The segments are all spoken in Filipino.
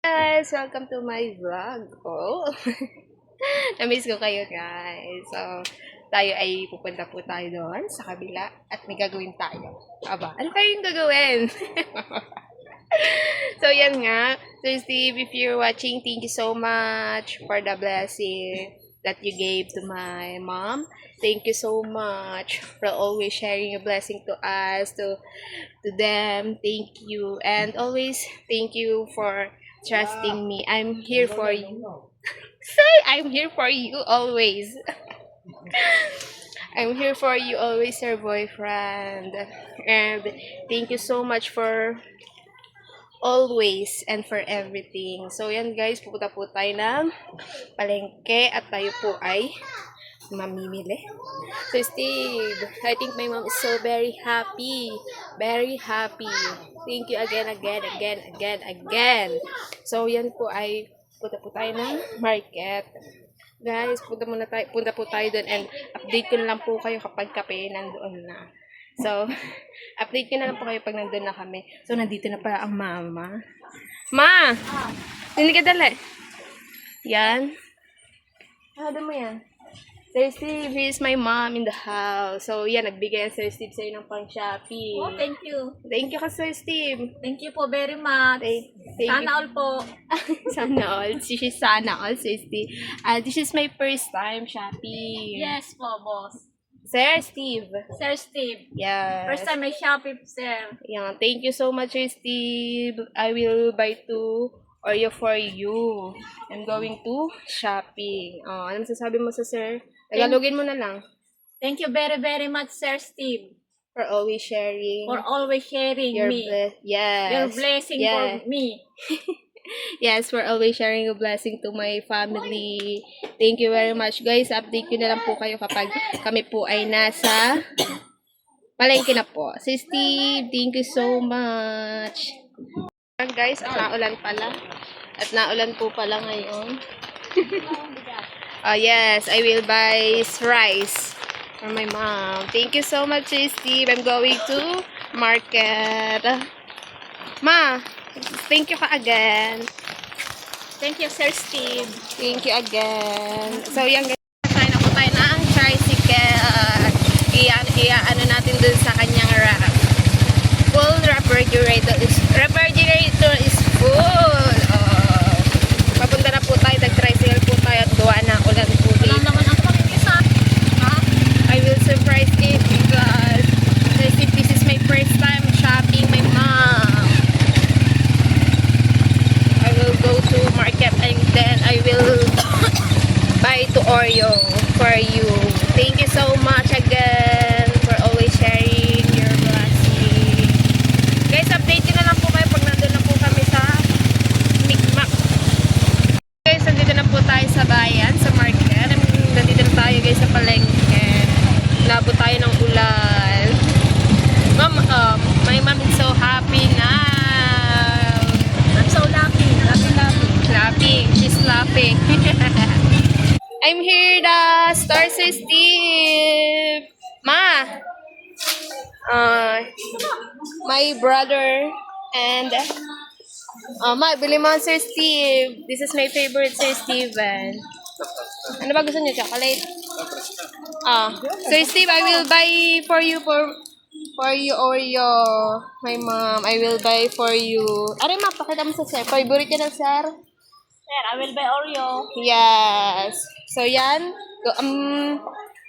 Guys, welcome to my vlog. Oh, na-miss ko kayo guys. So, tayo ay pupunta po tayo doon sa kabila at may gagawin tayo. Aba, ano kayo yung gagawin? So, yan nga. So, Steve, if you're watching, thank you so much for the blessing that you gave to my mom. Thank you so much for always sharing your blessing to us, to them. Thank you. And always thank you for trusting me. I'm here for you. Say, I'm here for you always. I'm here for you always, your boyfriend. And thank you so much for always and for everything. So, yan guys, pupunta po tayo ng palengke at tayo po ay mamimili. So, Steve, I think my mom is so very happy. Very happy. Thank you again. So, yan po ay punta po tayo ng market. Guys, punta po tayo doon and update ko na lang po kayo kapag kape nandoon na. So, update ko na lang po kayo pag nandun na kami. So, nandito na pala ang mama. Ma! Hindi ka dali. Yan. Ano mo yan? Sir Steve, here's my mom in the house. So, yan, nagbigay ang Sir Steve sa'yo ng pang-shopping. Oh, thank you. Thank you ka, Sir Steve. Thank you po very much. Thank Sana you. all po. Sana all. This is sana all, Sir Steve. This is my first time shopping. Yes po, boss. Sir Steve. Sir Steve. Yes. First time I shopping, sir. Yeah, thank you so much, Sir Steve. I will buy 2 Oreo for you. I'm going to shopping. Oh, ano masasabi mo sa sir? Tagalogin mo na lang. Thank you very, very much, Sir Steve. For always sharing. For always sharing your me. Yes. Your blessing for me. Yes, for always sharing a blessing to my family. Thank you very much, guys. Update ko na lang po kayo kapag kami po ay nasa palengke na po. Si Steve, thank you so much. Guys, at naulan pala. At naulan po pala ngayon. Yes, I will buy rice for my mom. Thank you so much, Steve. I'm going to market. Ma, thank you ka again. Thank you, Sir Steve. Thank you again. So, yan guys. Sign up po tayo ng tricycle. Ano natin dun sa kanyang rack. Full refrigerator is full. Oh. Papunta na po tayo. Nag-tricycle po tayo at gawa na ulan po Wala dito. naman ang pamimisa. Ha? I will surprise it because this is my first time shopping my mom. I will go to market and then I will buy 2 Oreo for you. Thank you so much again for always sharing your blessing. Guys, update ko na lang po kayo pag nandun na po kami sa Mikmak. Guys, nandito na po tayo sa bayan, sa market. Nandito na tayo guys sa palengke. Nabot tayo ng ulan. Mom, my mom is so happy now. I'm so lucky. Laughing. She's laughing. I'm here, the Star Sir Steve. Ma. My brother and Ma, bili mo ang Sir Steve. This is my favorite Sir Steven. Ano ba gusto niyo? Chocolate? Sir Steve, I will buy for you Oreo. My mom, I will buy for you. Aray ma, pakita mo sa sir. Favorite niya ng sir? Sir, I will buy Oreo. Yes. So yan,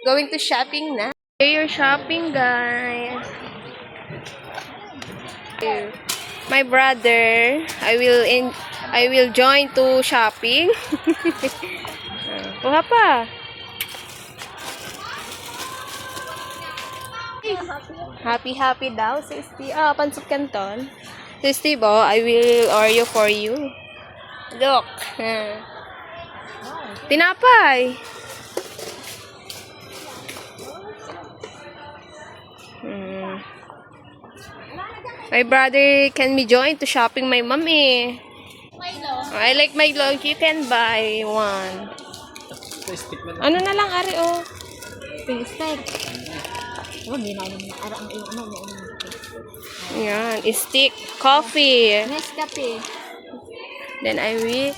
going to shopping na. Here you're shopping, guys. My brother, I will join to shopping. Kuha pa. Happy daw, si Steve. Pansok Canton. Si Steve, I will Oreo for you. Look. Tinapay. My brother can be joined to shopping my mommy. I like Milo. You can buy one. Ano na lang, Ari, oh. Stick. Oh, ginagawa mo. Ara ang iyo. Yan. Stick. Coffee. Nescafe. Then I will...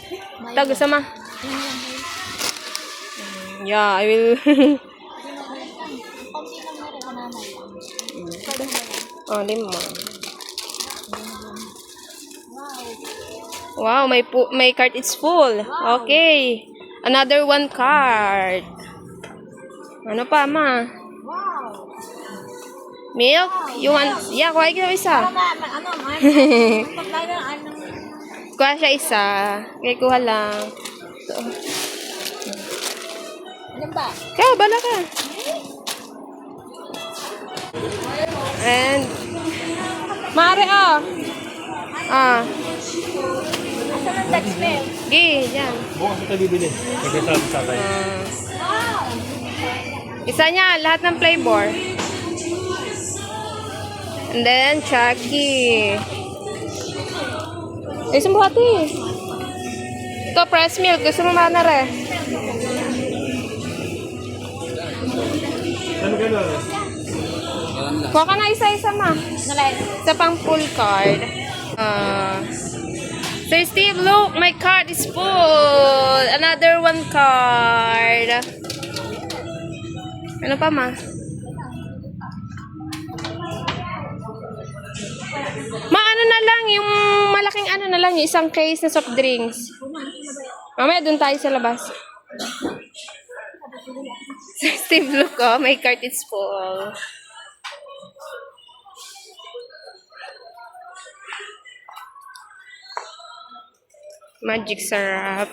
Tag, sama. Yeah, I will... Oh, 5. Wow, my cart is full. Okay. Another 1 card. Ano pa, ma? Wow. Milk? You want... Yeah, kuha ka isa. Kuha siya isa. Okay, kuha lang. So, Alam ba? kaya, bala ka. And... Mare, oh. Ah. Asan ang Dutch milk? Okay, dyan. Bukas ito bibili. Nagkasama sa tayo. Isa niya, lahat ng flavor. And then, Chucky. Isang buhati. Ito, fresh milk. Gusto mo na rin. Ano gano'n? Kuha ka na isa-isa, ma. Isa pang full card. Sir Steve, look, my card is full. Another 1 card. Ano pa, ma? Ma, ano na lang, yung malaking ano na lang, yung isang case na soft drinks. Mamaya, dun tayo sa labas. Sir Steve, look, oh, my cart is full. Magic syrup.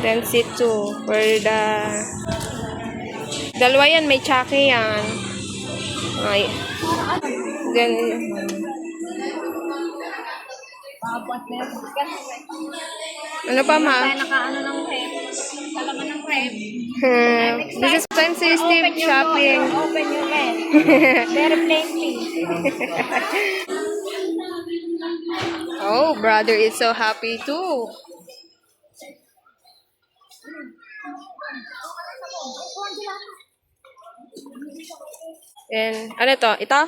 Then C2 for the... Dalawa yan, may Chucky yan. Ay. Then... Ano pa, ma? Naka-ano ng rep. Kalaman ng rep. This is time si Steve shopping. Open your rep. Very plenty. Oh, brother is so happy too. And, ano to? Ito?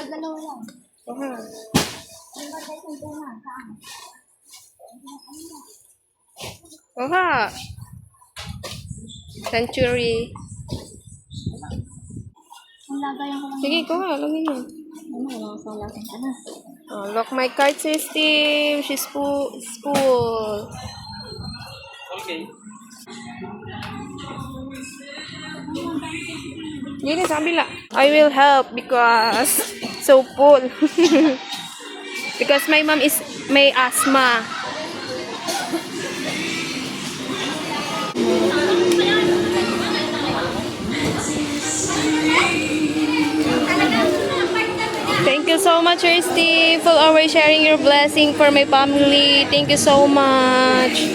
Dalawa lang. Oha. Century. Ang lagayan ko lang. Sige, kuha. Lagyan mo. Ano, wala ko lasin ka na. Oh, lock my card system. She's full. Okay. Yun sa kabila. I will help because so full. Because my mom is may asthma. Thank you so much, Sir Steve, for always sharing your blessing for my family. Thank you so much.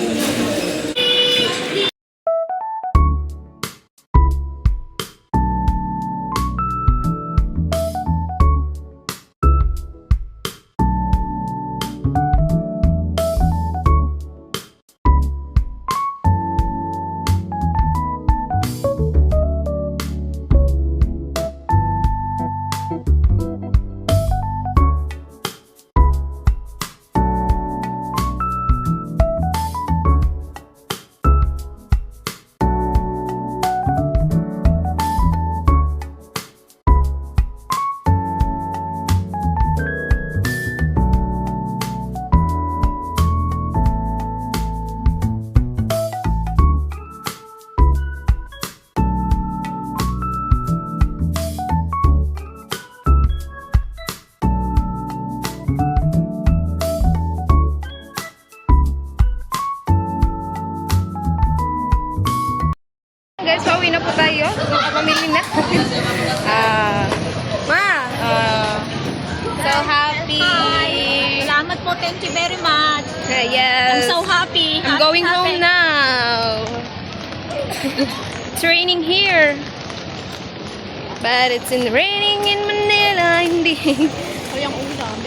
Guys, pauwi na po tayo. Nakapamili na. So happy. Salamat po. Thank you very much. Yes. I'm so happy. I'm going home now. It's raining here. But it's raining in Manila. Hindi. O yung ulam.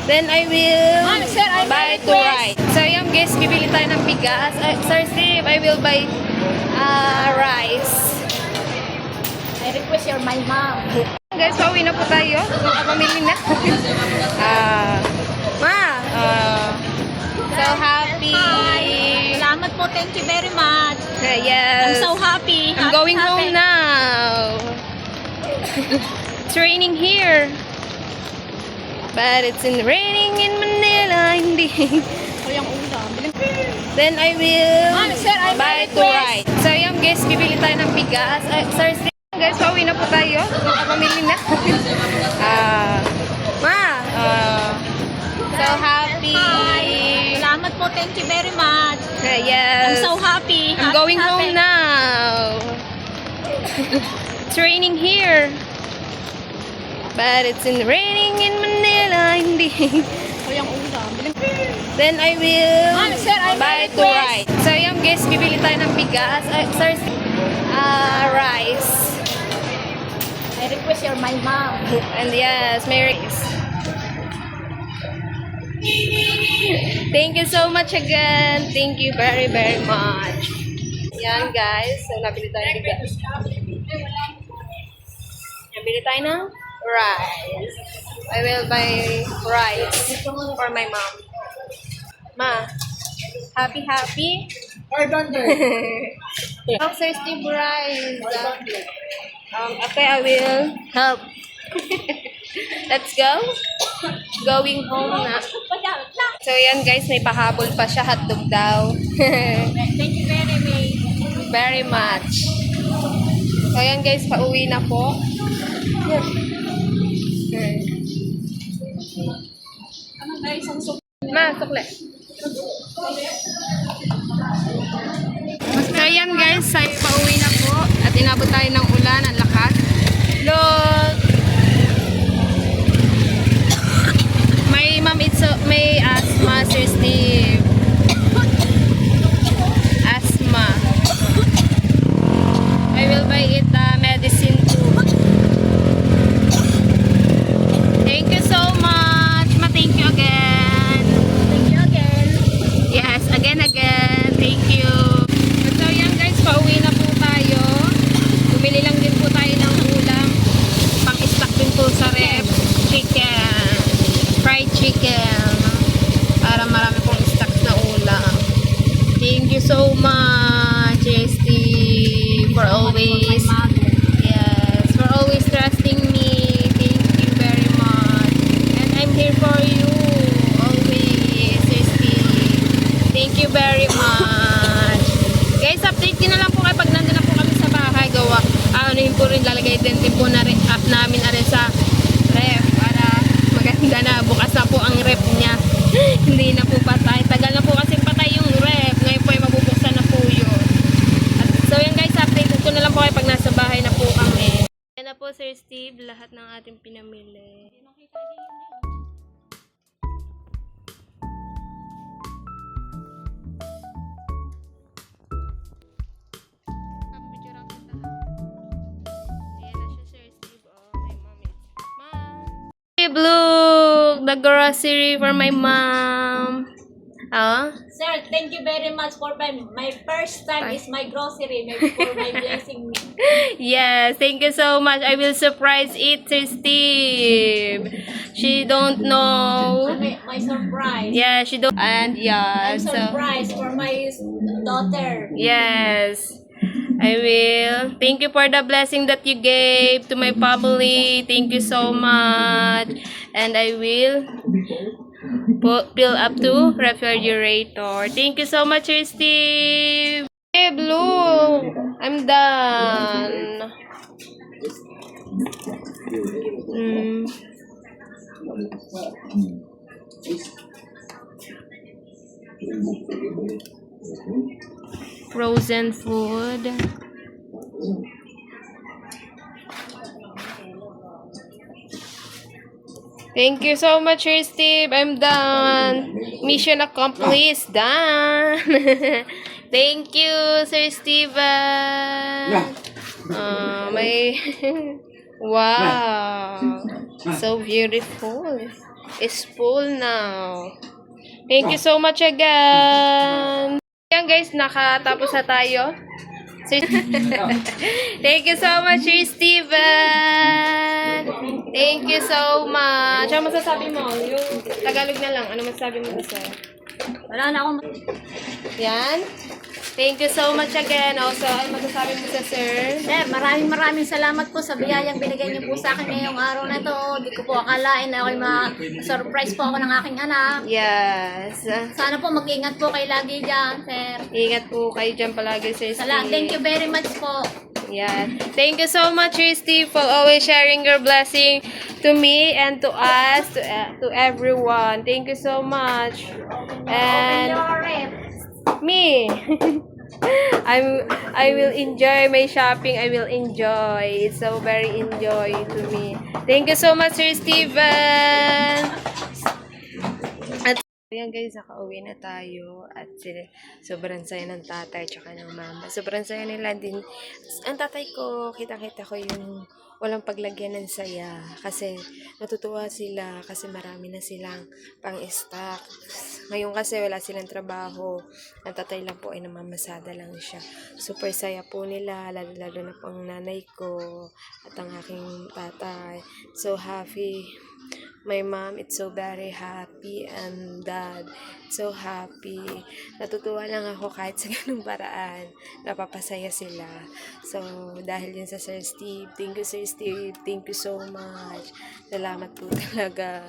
Then I will Ma'am, sir, I buy may to request. ride. So yung guys, bibili tayo ng bigas. Sir Steve, I will buy rice. I request you're my mom. guys, pauwi na po tayo. Nakapamili na. So happy. Salamat po. Thank you very much. Yes. I'm so happy. I'm going home now. It's raining here. But it's raining in Manila. Hindi. Yung ulam. Then I will Ma'am, sir, I buy have a to ride. So yung guys, bibili tayo ng bigas. Thursday guys, pauwi na po tayo. Nakapamili na. So happy. Salamat po. Thank you very much. Yes. I'm so happy. I'm going home now. It's raining here. But it's raining in Manila. Hindi. Yung ulam. Then I will Ma'am, sir, I buy have a to request. ride. So yung guys, bibili tayo ng bigas. Rice. I request your my mom. And yes, Mary. Thank you so much again. Thank you very, very much. Yan guys. So nabili tayo ng bigas. Nabili tayo ng rice. I will buy rice for my mom. Ma, happy, happy? Sir Steve rice. Okay, I will help. Let's go. Going home na. So yan guys, may pahabol pa siya. Hotdog daw. Thank you Very much. So yan guys, pauwi na po. Ma, sukle. So yan guys, pauwi na po. At inabot tayo ng ulan. Ang lakas. Look! May asthma, Sir Steve. Asthma. I will buy it medicine too. Thank you so much. Thank you again. Yes, again. Thank you. So yan guys, pauwi na po tayo. Bumili lang din po tayo ng ulam. Pang-stock din po sa ref. Chicken. Fried chicken. Para marami pong stocks na ulam. Thank you so much, Steve, for always, yes, for always trusting me. Thank you very much. And I'm here for you, always, Steve. Thank you very much. Guys, update din na lang po kayo pag nandun na po kami sa bahay. Gawa, ano yun po rin, lalagay din po na rin, up namin na rin sa ref para maganda na. Bukas na po ang ref niya. Hindi na po patay. Tagal na po kasi patay yung ref. Ngayon po ay mabubuksan na po yun. So yan guys, update ko na lang po kayo pag nasa bahay na po kami. Yan na po Sir Steve, lahat ng ating pinamili. Blue, the grocery for my mom. Sir, thank you very much for my first time is my grocery. Maybe for my blessing me. Yes, thank you so much. I will surprise it to Steve. She don't know. My surprise. Yeah, she don't. And yeah, I'm surprised for my daughter. Yes. I will. Thank you for the blessing that you gave to my family. Thank you so much. And I will fill up to refrigerator. Thank you so much, Sir Steve. Hey, Blue. I'm done. Frozen food. Thank you so much, Sir Steve. I'm done. Mission accomplished. Done. Thank you, Sir Steven. My wow, so beautiful. It's full now. Thank you so much again. Yan guys, nakatapos na tayo Thank you so much, Sir Steven. Thank you so much. Ano masasabi mo? Yung Tagalog na lang. Ano masasabi mo, sir? Wala na akong Yan. Thank you so much again. Also, ano masasabi mo sa sir? Sir, maraming salamat po sa biyayang binigay niyo po sa akin ngayong araw na to. Di ko po akalain na ako'y ma-surprise po ako ng aking anak. Yes. Sana po mag-ingat po kayo lagi dyan, sir. Ingat po kayo dyan palagi, Sir Steve. Thank you very much po. Yeah. Thank you so much, Sir Steve, for always sharing your blessing to me and to us, to everyone. Thank you so much. And me. I will enjoy my shopping. I will enjoy. It's so very enjoy to me. Thank you so much, Sir Steven. At ayan guys, nakauwi na tayo at sobrang saya ng tatay tsaka ng mama. Sobrang saya nila din. Ang tatay ko, kitang-kita ko yung walang paglagyan ng saya kasi natutuwa sila kasi marami na silang pang-stock. Ngayon kasi wala silang trabaho. Ang tatay lang po ay namamasada lang siya. Super saya po nila, lalo na pang nanay ko at ang aking tatay. So happy. My mom, it's so very happy, and dad, so happy. Natutuwa lang ako kahit sa ganung paraan. Napapasaya sila. So, dahil yun sa Sir Steve, thank you Sir Steve, thank you so much. Salamat po talaga.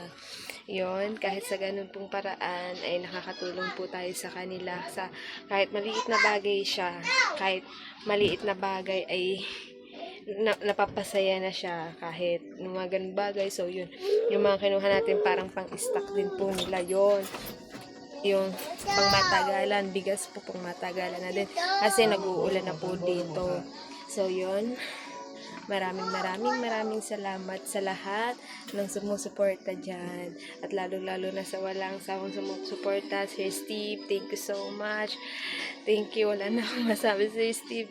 Yun, kahit sa ganun pong paraan ay nakakatulong po tayo sa kanila. Sa kahit maliit na bagay siya, kahit maliit na bagay ay napapasaya na siya kahit mga ganun bagay. So yun, yung mga kinuha natin parang pang-stock din po nila yon, yung pang matagalan, bigas po pang matagalan na din kasi nag-uulan na po dito. So yun, maraming salamat sa lahat ng sumusuporta dyan. At lalo na sa walang sawang sumusuporta, Sir Steve, thank you so much. Thank you. Wala na akong masabi, Sir Steve.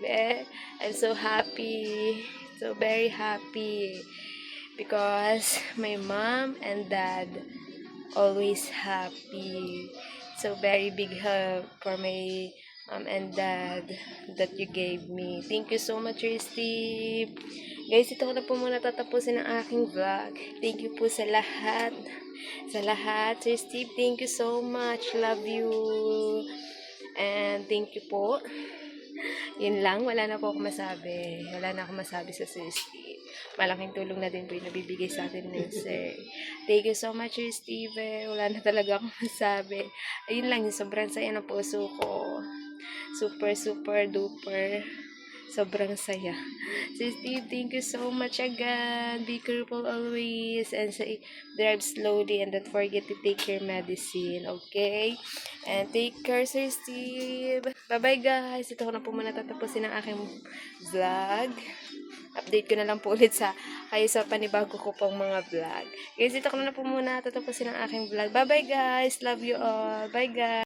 I'm so happy. So very happy. Because my mom and dad always happy. So very big hug for my mom and dad that you gave me. Thank you so much, Sir Steve. Guys, ito ko na po muna tatapusin ang aking vlog. Thank you po sa lahat. Sa lahat. Sir Steve, thank you so much. Love you. And thank you po. Yun lang. Wala na po ako masabi. Wala na ako masabi sa Sir Steve. Malaking tulong na din po yung nabibigay sa atin ng Sir. Thank you so much, Sir Steve. Wala na talaga akong masabi. Ayun lang. Sobrang saya ng puso ko. Super duper. Sobrang saya. So Steve, thank you so much again. Be careful always and say, drive slowly and don't forget to take your medicine, okay? And take care, Sir Steve. Bye-bye guys. Ito ko na po muna tatapusin ang aking vlog. Update ko na lang po ulit sa kayo sa panibago ko pong mga vlog. Guys, ito ko na po muna tatapusin ang aking vlog. Bye-bye guys. Love you all. Bye guys.